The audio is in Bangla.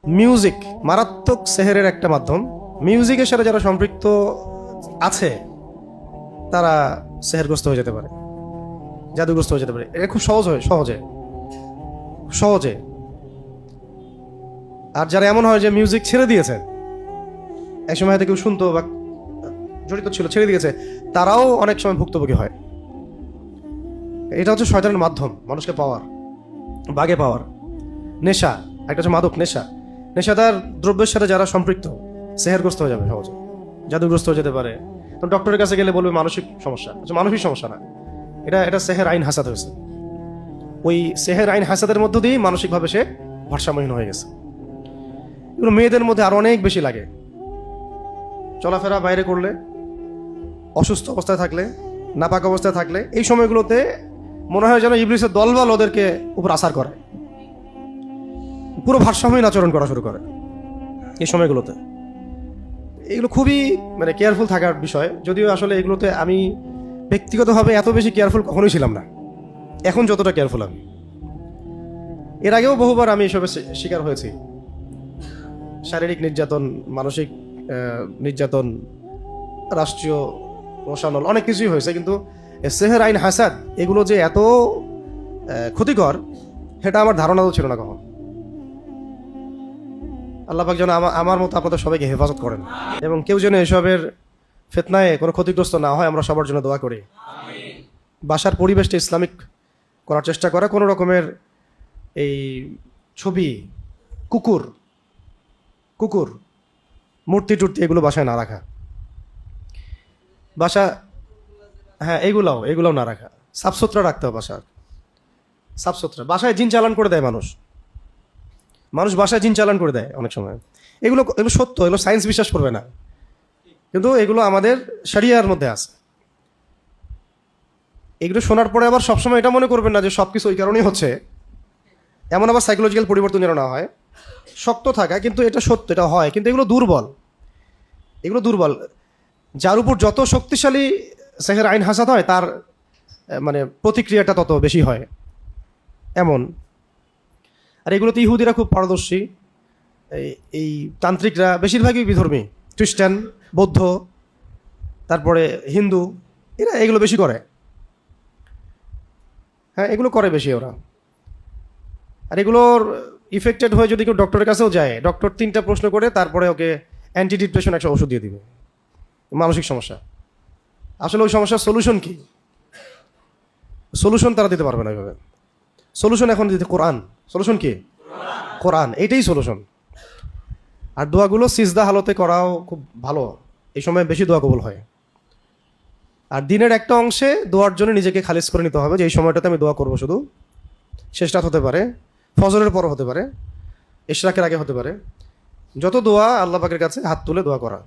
মিউজিক মারাত্মক সেহেরের একটা মাধ্যম। মিউজিকের সাথে যারা সম্পৃক্ত আছে তারা সেহেরগ্রস্ত হয়ে যেতে পারে, জাদুগ্রস্ত হয়ে যেতে পারে। এটা খুব সহজে। আর যারা এমন হয় যে মিউজিক ছেড়ে দিয়েছে, একসময় হয়তো কেউ শুনতো বা জড়িত ছিল, ছেড়ে দিয়েছে, তারাও অনেক সময় ভুক্তভোগী হয়। এটা হচ্ছে শয়তানের মাধ্যম মানুষকে পাওয়ার, বাগে পাওয়ার। নেশা একটা হচ্ছে মাদক, নেশাদার দ্রব্যের সাথে যারা সম্পৃক্ত সেহেরগ্রস্ত হয়ে যাবে সহজে, জাদুগ্রস্ত হয়ে যেতে পারে। তো ডক্টরের কাছে গেলে বলবে মানসিক সমস্যা। মানসিক সমস্যা না, এটা সেহের আইন হাসাদ হয়েছে। ওই সেহের আইন হাসাদের মধ্য দিয়েই মানসিকভাবে সে ভারসাম্যহীন হয়ে গেছে। এগুলো মেয়েদের মধ্যে আরো অনেক বেশি লাগে। চলাফেরা বাইরে করলে, অসুস্থ অবস্থায় থাকলে, নাপাক অবস্থায় থাকলে, এই সময়গুলোতে মনে হয় যেন ইবলিসের দলবল ওদেরকে উপর আসার করে, পুরো ভারসাম্যহীন আচরণ করা শুরু করে এই সময়গুলোতে। এগুলো খুবই কেয়ারফুল থাকার বিষয়। যদিও আসলে এগুলোতে আমি ব্যক্তিগতভাবে এত বেশি কেয়ারফুল কখনোই ছিলাম না, এখন যতটা কেয়ারফুল আমি। এর আগেও বহুবার আমি এসবের শিকার হয়েছি। শারীরিক নির্যাতন, মানসিক নির্যাতন, রাষ্ট্রীয় রোষানল, অনেক কিছুই হয়েছে। কিন্তু সেহের আইন হাসাদ এগুলো যে এত ক্ষতিকর, সেটা আমার ধারণা তো ছিল না কখন। আল্লাহ পাক যেন আমার মতো আপনাদের সবাইকে হেফাজত করেন, এবং কেউ যেন এসবের ফিতনায় কোনো ক্ষতিগ্রস্ত না হয়, আমরা সবার জন্য দোয়া করি। বাসার পরিবেশটা ইসলামিক করার চেষ্টা করা, কোনো রকমের এই ছবি, কুকুর, মূর্তি টুর্তি এগুলো বাসায় না রাখা। হ্যাঁ, এগুলাও না রাখা। সাফসুতরা রাখতে হবে সাফসুতরা। বাসায় জিন চালান করে দেয় মানুষ বাসায় জিন চালান করে দেয় অনেক সময়। এগুলো সত্য, এগুলো সায়েন্স বিশ্বাস করবে না, কিন্তু এগুলো আমাদের শরিয়ার মধ্যে আছে। এগুলো শোনার পরে আবার সবসময় এটা মনে করবেন না যে সবকিছু ওই কারণেই হচ্ছে, এমন আবার সাইকোলজিক্যাল পরিবর্তন যেন না হয়। শক্ত থাকা, কিন্তু এটা সত্য, এটা হয়, কিন্তু এগুলো দুর্বল। যার উপর যত শক্তিশালী সেহের আইন হাসাদ হয়, তার প্রতিক্রিয়াটা তত বেশি হয় এমন। আর এগুলোতে ইহুদিরা খুব পারদর্শী। এই তান্ত্রিকরা বেশিরভাগই বিধর্মী, খ্রিস্টান, বৌদ্ধ, তারপরে হিন্দু, এরা এগুলো বেশি করে। হ্যাঁ, এগুলো করে বেশি ওরা। আর এগুলোর ইফেক্টেড হয়ে যদি কেউ ডক্টরের কাছেও যায়, ডক্টর 3টা প্রশ্ন করে তারপরে ওকে অ্যান্টি ডিপ্রেশন একটা ওষুধ দিয়ে দিবে। মানসিক সমস্যা, আসলে ওই সমস্যার সলিউশন কি? সলিউশন তারা দিতে পারবে না এইভাবে। সলিউশন এখন দিতে কোরআন। সলিউশন কি? কোরআন, এইটাই সলিউশন। আর দোয়াগুলো সিজদা হালতে করাও খুব ভালো, এই সময় বেশি দোয়া কবুল হয়। আর দিনের একটা অংশে দোয়ার জন্য নিজেকে খালিজ করে নিতে হবে, যে এই সময়টাতে আমি দোয়া করবো শুধু। শেষ রাত হতে পারে, ফজরের পর হতে পারে, ইশরাকের আগে হতে পারে। যত দোয়া আল্লাহ পাকের কাছে হাত তুলে দোয়া করা।